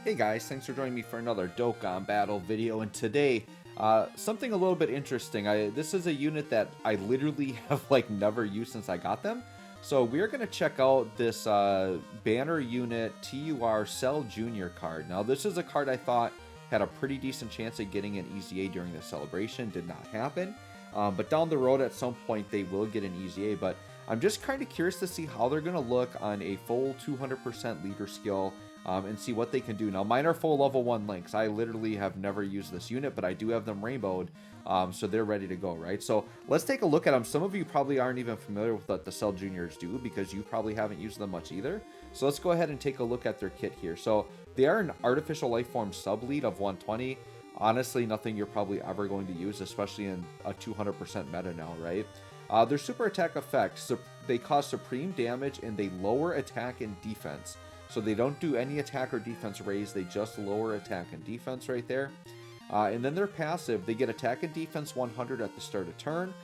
Hey guys, thanks for joining me for another Dokkan Battle video, and today, something a little bit interesting. This is a unit that I literally have like never used since I got them. So we're going to check out this Banner Unit TUR Cell Junior card. Now this is a card I thought had a pretty decent chance at getting an EZA during the celebration. Did not happen. But down the road at some point they will get an EZA, but I'm just kind of curious to see how they're going to look on a full 200% leader skill. And see what they can do. Now, mine are full level 1 links. I literally have never used this unit, but I do have them rainbowed, so they're ready to go, right? So let's take a look at them. Some of you probably aren't even familiar with what the Cell Juniors do because you probably haven't used them much either. So let's go ahead and take a look at their kit here. So they are an Artificial Life Form sub-lead of 120. Honestly, nothing you're probably ever going to use, especially in a 200% meta now, right? Their super attack effects, they cause supreme damage and they lower attack and defense. So they don't do any attack or defense raise, they just lower attack and defense right there. And then their passive, they get attack and defense 100 at the start of turn.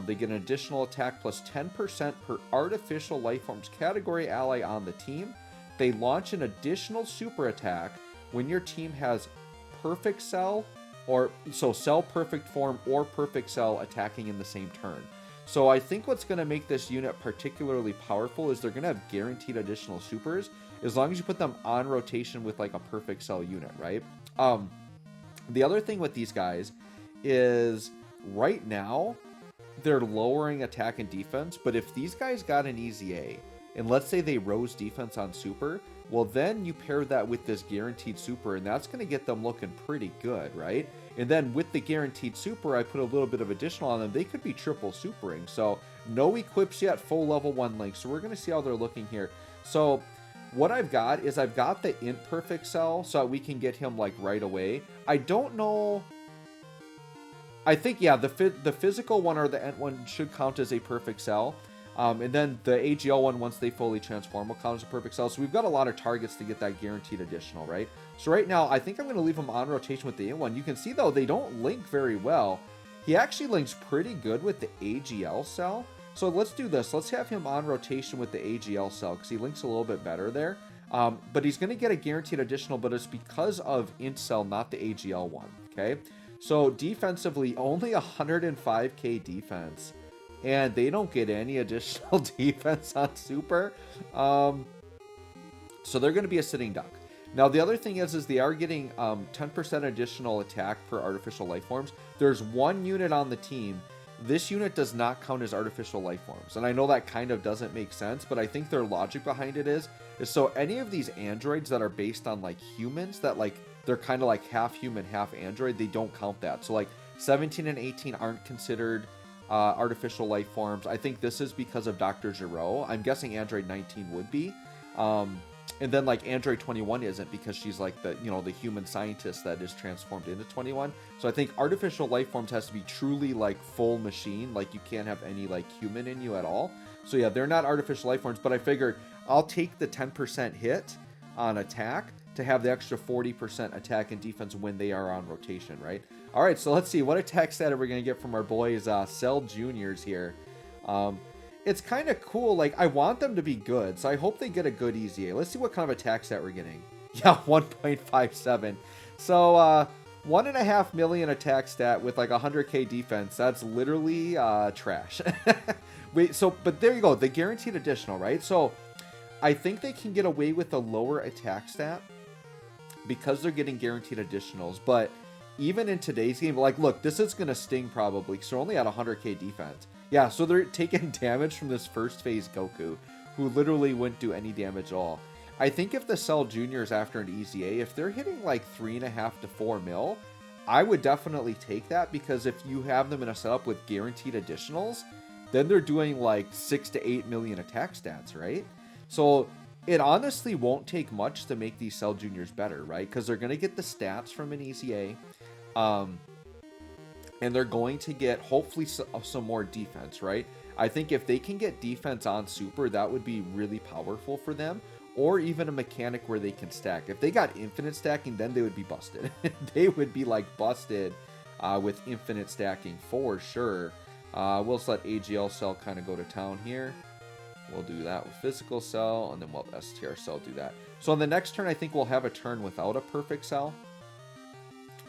They get an additional attack plus 10% per artificial life forms category ally on the team. They launch an additional super attack when your team has perfect cell, cell perfect form or perfect cell attacking in the same turn. So I think what's going to make this unit particularly powerful is they're going to have guaranteed additional supers as long as you put them on rotation with like a perfect cell unit, right? The other thing with these guys is right now they're lowering attack and defense, but if these guys got an EZA and let's say they rose defense on super, well then you pair that with this guaranteed super and that's going to get them looking pretty good, right? And then with the guaranteed super, I put a little bit of additional on them. They could be triple supering. So no equips yet, full level 1 link. So we're going to see how they're looking here. So what I've got is I've got the imperfect cell so we can get him like right away. I don't know. I think, yeah, the physical one or the Ent one should count as a perfect cell. And then the AGL one, once they fully transform, will count as a perfect cell. So we've got a lot of targets to get that guaranteed additional, right? So right now, I think I'm going to leave him on rotation with the Ent one. You can see, though, they don't link very well. He actually links pretty good with the AGL cell. So let's do this. Let's have him on rotation with the AGL cell because he links a little bit better there. But he's going to get a guaranteed additional, but it's because of Int cell, not the AGL one, okay? So defensively, only 105k defense. And they don't get any additional defense on super. So they're going to be a sitting duck. Now, the other thing is they are getting 10% additional attack per artificial life forms. There's one unit on the team. This unit does not count as artificial life forms. And I know that kind of doesn't make sense, but I think their logic behind it is so any of these androids that are based on like humans that like they're kind of like half human, half android, they don't count that. So like 17 and 18 aren't considered artificial life forms. I think this is because of Dr. Giro. I'm guessing Android 19 would be. And then like Android 21 isn't because she's like the human scientist that is transformed into 21. So I think artificial life forms has to be truly like full machine. Like you can't have any like human in you at all. So yeah, they're not artificial life forms, but I figured I'll take the 10% hit on attack to have the extra 40% attack and defense when they are on rotation, right? All right, so let's see. What attack stat are we going to get from our boys, Cell Juniors here? It's kind of cool. Like, I want them to be good, so I hope they get a good EZA. Let's see what kind of attack stat we're getting. Yeah, 1.57. So, 1.5 million attack stat with like 100k defense. That's literally trash. But there you go. The guaranteed additional, right? So, I think they can get away with a lower attack stat because they're getting guaranteed additionals, but even in today's game, like, look, this is going to sting probably because they're only at 100k defense. Yeah, so they're taking damage from this first phase Goku, who literally wouldn't do any damage at all. I think if the Cell Juniors after an EZA, if they're hitting like 3.5 to 4 mil, I would definitely take that because if you have them in a setup with guaranteed additionals, then they're doing like 6 to 8 million attack stats, right? So it honestly won't take much to make these Cell Juniors better, right? Because they're going to get the stats from an EZA. And they're going to get, hopefully, some more defense, right? I think if they can get defense on super, that would be really powerful for them. Or even a mechanic where they can stack. If they got infinite stacking, then they would be busted. They would be, like, busted with infinite stacking for sure. We'll just let AGL Cell kind of go to town here. We'll do that with Physical Cell, and then we'll have STR Cell do that. So on the next turn, I think we'll have a turn without a Perfect Cell.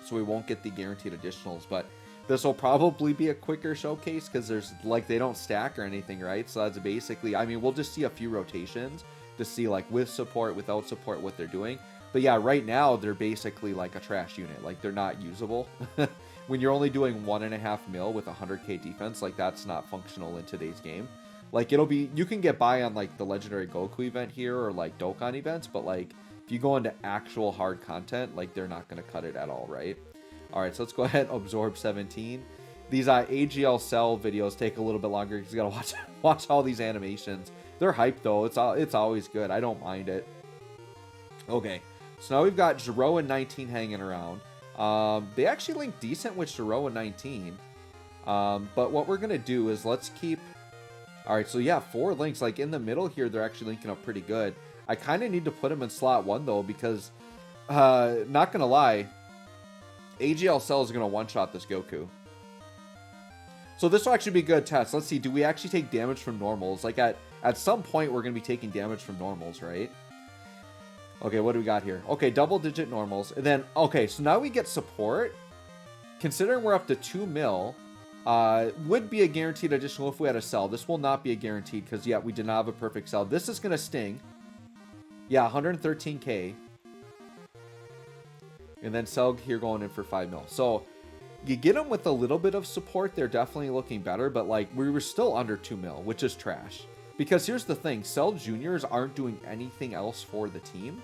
So we won't get the guaranteed additionals, but this will probably be a quicker showcase because there's like they don't stack or anything, right? So that's basically, I mean, we'll just see a few rotations to see like with support, without support, what they're doing. But yeah, right now they're basically like a trash unit. Like they're not usable. When you're only doing 1.5 mil with 100k defense, like that's not functional in today's game. Like it'll be, you can get by on like the Legendary Goku event here or like Dokkan events, but like if you go into actual hard content, like they're not going to cut it at all, right? All right, so let's go ahead and absorb 17. These AGL Cell videos take a little bit longer because you got to watch all these animations. They're hyped though. It's always good. I don't mind it. Okay, so now we've got Zero and 19 hanging around. They actually link decent with Zero and 19. But what we're going to do is let's keep... All right, so yeah, 4 links. Like in the middle here, they're actually linking up pretty good. I kind of need to put them in slot 1 though because, not going to lie, AGL Cell is going to one-shot this Goku. So this will actually be a good test. Let's see, do we actually take damage from normals? Like at some point, we're going to be taking damage from normals, right? Okay, what do we got here? Okay, double-digit normals. And then, okay, so now we get support. Considering we're up to 2 mil, would be a guaranteed additional if we had a cell. This will not be a guaranteed because, yeah, we did not have a perfect cell. This is going to sting. Yeah, 113k. And then Cell here going in for 5 mil. So you get them with a little bit of support. They're definitely looking better. But like we were still under 2 mil, which is trash. Because here's the thing. Cell Juniors aren't doing anything else for the team.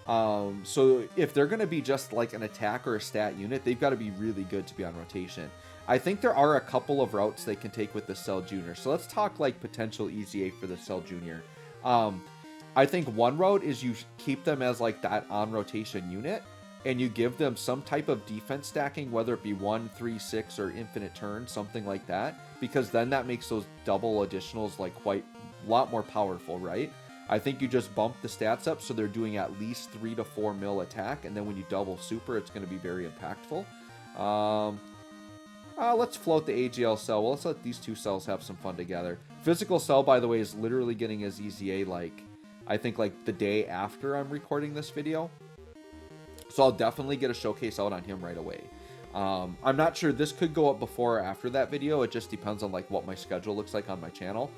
So if they're going to be just like an attack or a stat unit, they've got to be really good to be on rotation. I think there are a couple of routes they can take with the Cell Junior. So let's talk like potential EZA for the Cell Junior. I think one route is you keep them as like that on rotation unit. And you give them some type of defense stacking, whether it be 1, 3, 6, or infinite turn, something like that. Because then that makes those double additionals like quite a lot more powerful, right? I think you just bump the stats up so they're doing at least 3 to 4 mil attack. And then when you double super, it's going to be very impactful. Let's float the AGL Cell. Well, let's let these two cells have some fun together. Physical Cell, by the way, is literally getting his EZA like, I think like the day after I'm recording this video. So I'll definitely get a showcase out on him right away. I'm not sure, this could go up before or after that video. It just depends on like what my schedule looks like on my channel.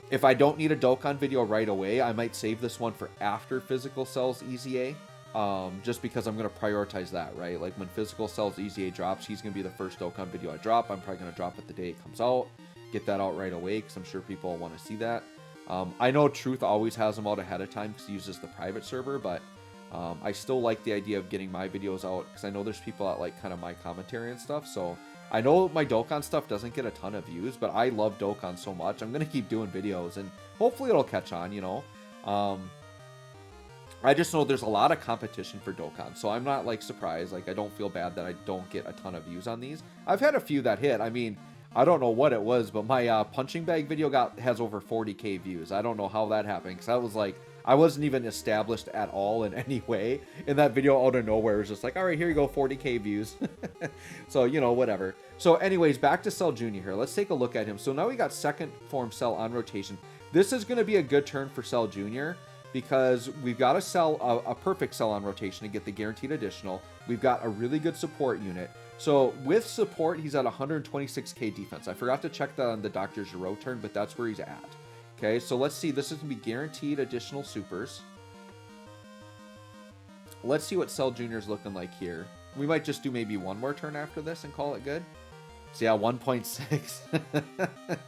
If I don't need a Dokkan video right away, I might save this one for after Physical Cell's EZA. Just because I'm going to prioritize that, right? Like when Physical Cell's EZA drops, he's going to be the first Dokkan video I drop. I'm probably going to drop it the day it comes out. Get that out right away because I'm sure people want to see that. I know Truth always has them out ahead of time because he uses the private server, but I still like the idea of getting my videos out because I know there's people that like kind of my commentary and stuff. So I know my Dokkan stuff doesn't get a ton of views, but I love Dokkan so much. I'm going to keep doing videos and hopefully it'll catch on, you know. I just know there's a lot of competition for Dokkan, so I'm not like surprised. Like I don't feel bad that I don't get a ton of views on these. I've had a few that hit. I mean, I don't know what it was, but my punching bag video has over 40k views. I don't know how that happened because I was like, I wasn't even established at all in any way. In that video, out of nowhere, it was just like, all right, here you go, 40k views. So, you know, whatever. So anyways, back to Cell Junior here. Let's take a look at him. So now we got second form Cell on rotation. This is going to be a good turn for Cell Junior because we've got a perfect Cell on rotation to get the guaranteed additional. We've got a really good support unit. So with support, he's at 126k defense. I forgot to check that on the Dr. Giro turn, but that's where he's at. Okay, so let's see. This is going to be guaranteed additional supers. Let's see what Cell Junior is looking like here. We might just do maybe one more turn after this and call it good. So yeah, 1.6.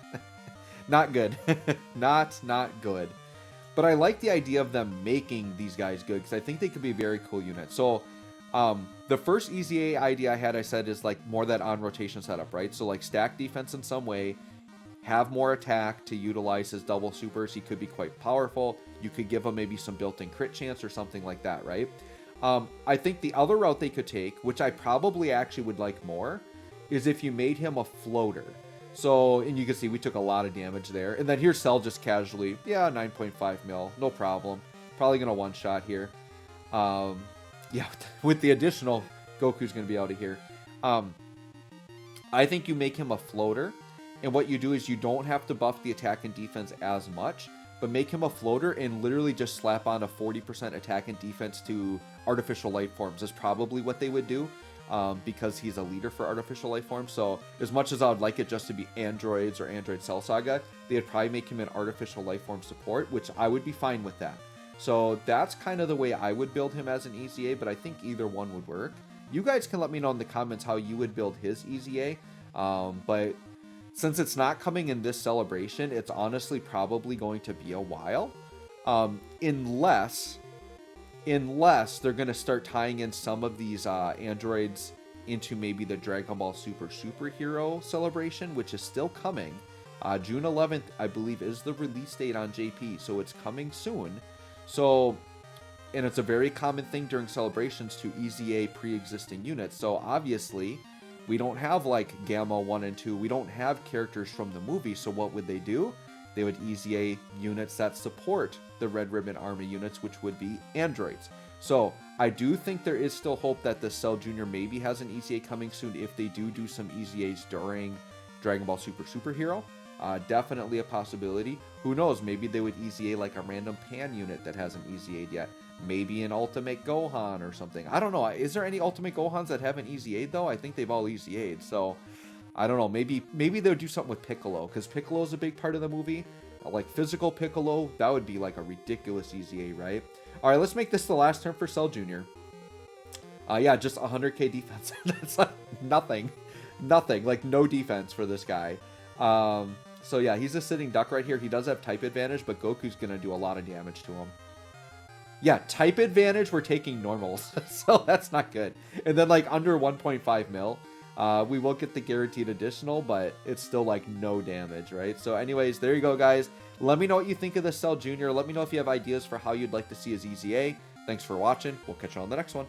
Not good. Not good. But I like the idea of them making these guys good because I think they could be a very cool unit. So the first EZA idea I had, I said, is like more that on rotation setup, right? So like stack defense in some way. Have more attack to utilize his double supers. He could be quite powerful. You could give him maybe some built-in crit chance or something like that, right? I think the other route they could take, which I probably actually would like more, is if you made him a floater. So, and you can see we took a lot of damage there. And then here's Cell just casually, yeah, 9.5 mil, no problem. Probably going to one-shot here. Yeah, with the additional, Goku's going to be out of here. I think you make him a floater. And what you do is you don't have to buff the attack and defense as much, but make him a floater and literally just slap on a 40% attack and defense to artificial life forms is probably what they would do, because he's a leader for artificial life forms. So as much as I would like it just to be androids or Android Cell Saga, they'd probably make him an artificial life form support, which I would be fine with that. So that's kind of the way I would build him as an EZA, but I think either one would work. You guys can let me know in the comments how you would build his EZA, but since it's not coming in this celebration, it's honestly probably going to be a while, unless they're going to start tying in some of these androids into maybe the Dragon Ball Super Superhero celebration, which is still coming. June 11th, I believe, is the release date on JP, so it's coming soon. So, and it's a very common thing during celebrations to EZA pre-existing units. So obviously, we don't have like Gamma 1 and 2. We don't have characters from the movie. So what would they do? They would EZA units that support the Red Ribbon Army units, which would be androids. So I do think there is still hope that the Cell Jr. maybe has an EZA coming soon if they do some EZAs during Dragon Ball Super Superhero. Definitely a possibility. Who knows? Maybe they would EZA like a random Pan unit that hasn't EZA'd yet. Maybe an Ultimate Gohan or something. I don't know. Is there any Ultimate Gohans that haven't EZA'd though? I think they've all EZA'd. So I don't know. Maybe they'll do something with Piccolo, because Piccolo is a big part of the movie. Like physical Piccolo, that would be like a ridiculous EZA, right? All right, let's make this the last turn for Cell Jr. Yeah, just 100k defense. That's like nothing. Like no defense for this guy. So yeah, he's a sitting duck right here. He does have type advantage, but Goku's gonna do a lot of damage to him. Yeah, type advantage, we're taking normals, so that's not good. And then like under 1.5 mil, we will get the guaranteed additional, but it's still like no damage, right? So anyways, there you go, guys. Let me know what you think of the Cell Jr. Let me know if you have ideas for how you'd like to see his EZA. Thanks for watching. We'll catch you on the next one.